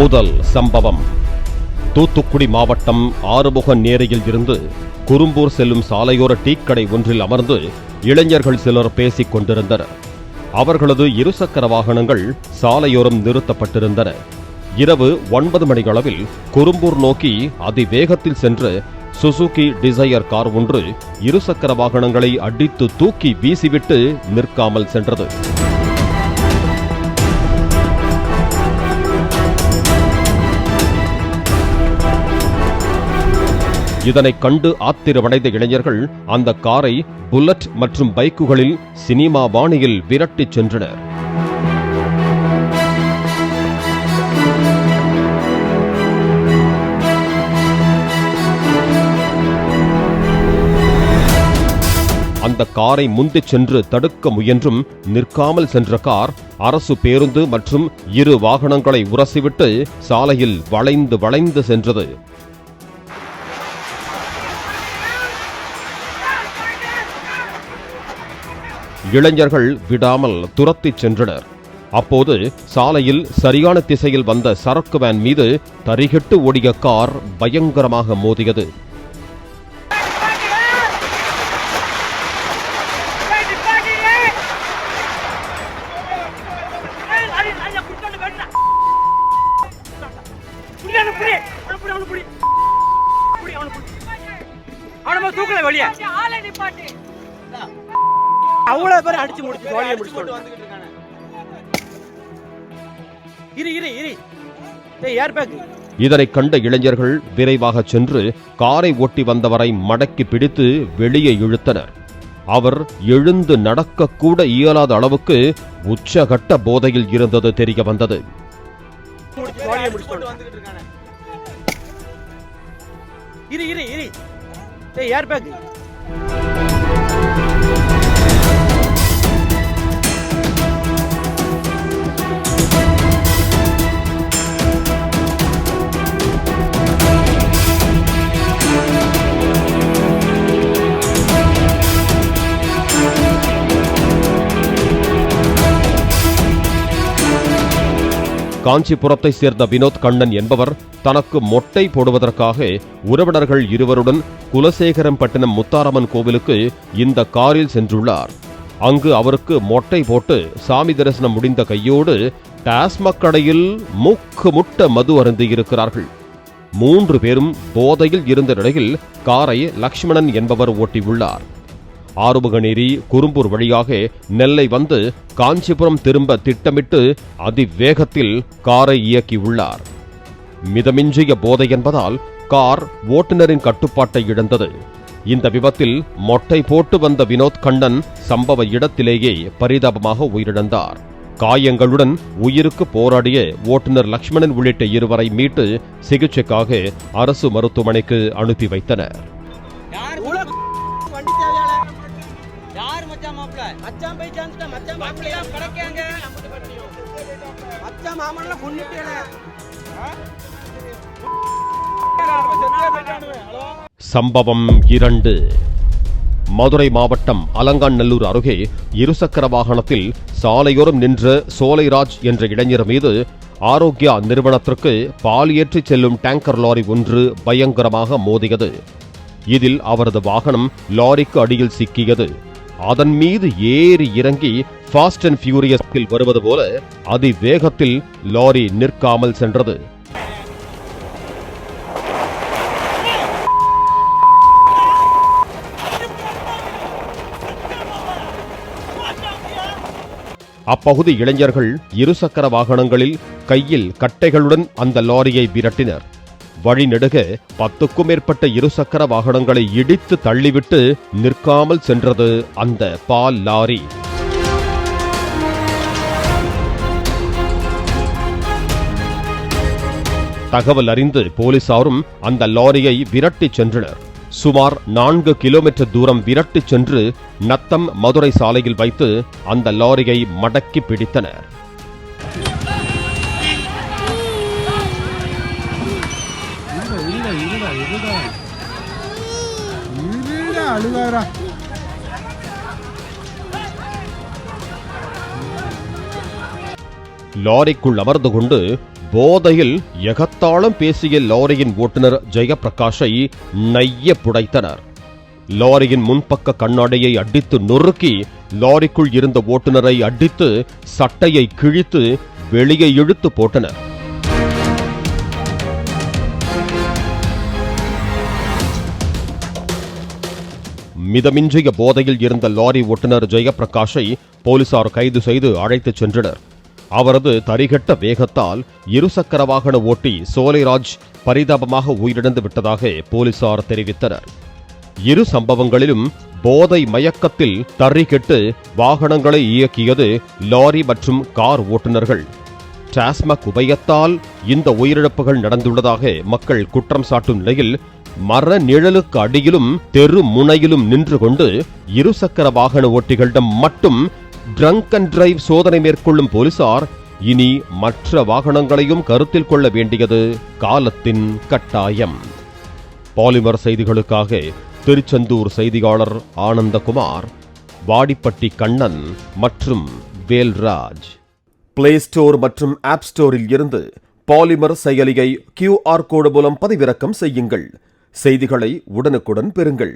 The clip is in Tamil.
முதல் சம்பவம் தூத்துக்குடி மாவட்டம் ஆறுமுக நேரியில் இருந்து குரும்பூர் செல்லும் சாலையோர டீக்கடை ஒன்றில் அமர்ந்து இளைஞர்கள் சிலர் பேசிக் கொண்டிருந்தனர். அவர்களது இருசக்கர வாகனங்கள் சாலையோரம் நிறுத்தப்பட்டிருந்தன. இரவு 9 மணி அளவில் குரும்பூர் நோக்கி அதிவேகத்தில் சென்ற சுசுகி டிசையர் கார் ஒன்று இருசக்கர வாகனங்களை அடித்து தூக்கி வீசிவிட்டு நிற்காமல் சென்றது. இதனைக் கண்டு ஆத்திரமடைந்த இளைஞர்கள் அந்த காரை புல்லட் மற்றும் பைக்குகளில் சினிமா பாணியில் விரட்டிச் சென்றனர். அந்த காரை முந்திச் சென்று தடுக்க முயன்றும் நிற்காமல் சென்ற கார் அரசு பேருந்து மற்றும் 2 வாகனங்களை உரசிவிட்டு சாலையில் வளைந்து வளைந்து சென்றது. இளைஞர்கள் விடாமல் துரத்திச் சென்றனர். அப்போது சாலையில் சரியான திசையில் வந்த சரக்கு வேன் மீது தரிகெட்டு ஓடிய கார் பயங்கரமாக மோதியது. அவ்வளவு பேர் அடிச்சு முடிச்சு இதனைக் கண்ட இளைஞர்கள் விரைவாக சென்று காரை ஓட்டி வந்தவரை மடக்கி பிடித்து வெளியே இழுத்தனர். அவர் எழுந்து நடக்கக்கூட இயலாத அளவுக்கு உச்சகட்ட போதையில் இருந்தது தெரிய வந்தது. காஞ்சிபுரத்தை சேர்ந்த வினோத் கண்ணன் என்பவர் தனக்கு மொட்டை போடுவதற்காக உறவினர்கள் 2 குலசேகரம்பட்டினம் முத்தாரம்மன் கோவிலுக்கு இந்த காரில் சென்றுள்ளார். அங்கு அவருக்கு மொட்டை போட்டு சாமி தரிசனம் முடிந்த கையோடு டாஸ்மாக் கடையில் முட்ட மது அருந்தியிருக்கிறார்கள். 3 பேரும் போதையில் இருந்த நிலையில் காரை லக்ஷ்மணன் என்பவர் ஓட்டியுள்ளார். ஆறுமுகநேரி குரும்பூர் வழியாக நெல்லை வந்து காஞ்சிபுரம் திரும்ப திட்டமிட்டு அதிவேகத்தில் காரை இயக்கியுள்ளார். மிதமிஞ்சிய போதை என்பதால் கார் ஓட்டுநரின் கட்டுப்பாட்டை இழந்தது. இந்த விபத்தில் மொட்டை போட்டு வந்த வினோத் கண்ணன் சம்பவ இடத்திலேயே பரிதாபமாக உயிரிழந்தார். காயங்களுடன் உயிருக்கு போராடிய ஓட்டுநர் லக்ஷ்மணன் உள்ளிட்ட 2 மீட்டு சிகிச்சைக்காக அரசு மருத்துவமனைக்கு அனுப்பி வைத்தனர். சம்பவம் 2. மதுரை மாவட்டம் அலங்காநல்லூர் அருகே இருசக்கர வாகனத்தில் சாலையோரம் நின்ற சோலைராஜ் என்ற இளைஞர் மீது ஆரோக்கியா நிறுவனத்திற்கு பால் ஏற்றிச் செல்லும் டேங்கர் லாரி ஒன்று பயங்கரமாக மோதியது. இதில் அவரது வாகனம் லாரிக்கு அடியில் சிக்கியது. அதன் மீது ஏறி இறங்கி ஃபாஸ்ட் அண்ட் ஃபியூரியஸில் வருவது போல அதிவேகத்தில் லாரி நிற்காமல் சென்றது. அப்பகுதி இளைஞர்கள் இருசக்கர வாகனங்களில் கையில் கட்டைகளுடன் அந்த லாரியை விரட்டினர். வழிநெடுக 10க்கும் மேற்பட்ட இருசக்கர வாகனங்களை இடித்து தள்ளிவிட்டு நிற்காமல் சென்றது அந்த பால் லாரி. தகவல் அறிந்து போலீசாரும் அந்த லாரியை விரட்டிச் சென்றனர். சுமார் 4 கிலோமீட்டர் தூரம் விரட்டிச் சென்று நத்தம் மதுரை சாலையில் வைத்து அந்த லாரியை மடக்கி பிடித்தனர். லாரிக்குள் அமர்ந்து கொண்டு போதையில் எகத்தாளம் பேசிய லாரியின் ஓட்டுநர் ஜெயப்பிரகாஷை நைய புடைத்தனர். லாரியின் முன்பக்க கண்ணாடியை அடித்து நொறுக்கி லாரிக்குள் இருந்த ஓட்டுநரை அடித்து சட்டையை கிழித்து வெளியே இழுத்து போட்டனர். மிதமின்றிய போதையில் இருந்த லாரி ஓட்டுநர் ஜெயப்பிரகாஷை போலீசார் கைது செய்து அழைத்துச் சென்றனர். அவரது தரிகட்ட வேகத்தால் இருசக்கர வாகன ஓட்டி சோலைராஜ் பரிதாபமாக உயிரிழந்து விட்டதாக போலீசார் தெரிவித்தனர். இரு சம்பவங்களிலும் போதை மயக்கத்தில் தறிகெட்டு வாகனங்களை இயக்கியது லாரி மற்றும் கார் ஓட்டுநர்கள். டாஸ்மாக் உபயத்தால் இந்த உயிரிழப்புகள் நடந்துள்ளதாக மக்கள் குற்றம் சாட்டும் நிலையில் மர நிழலுக்கு அடியிலும் தெரு முனையிலும் நின்று கொண்டு இருசக்கர வாகன ஓட்டிகளிடம் மட்டும் ட்ரங்க் அண்ட் டிரைவ் சோதனை மேற்கொள்ளும் போலீசார் இனி மற்ற வாகனங்களையும் கருத்தில் கொள்ள வேண்டியது காலத்தின் கட்டாயம். பாலிமர் செய்திகளுக்காக திருச்செந்தூர் செய்தியாளர் ஆனந்தகுமார், வாடிப்பட்டி கண்ணன் மற்றும் வேல்ராஜ். பிளே ஸ்டோர் மற்றும் ஆப் ஸ்டோரில் இருந்து பாலிமர் செயலியை QR கோடு மூலம் பதிவிறக்கம் செய்யுங்கள். செய்திகளை உடனுக்குடன் பெறுங்கள்.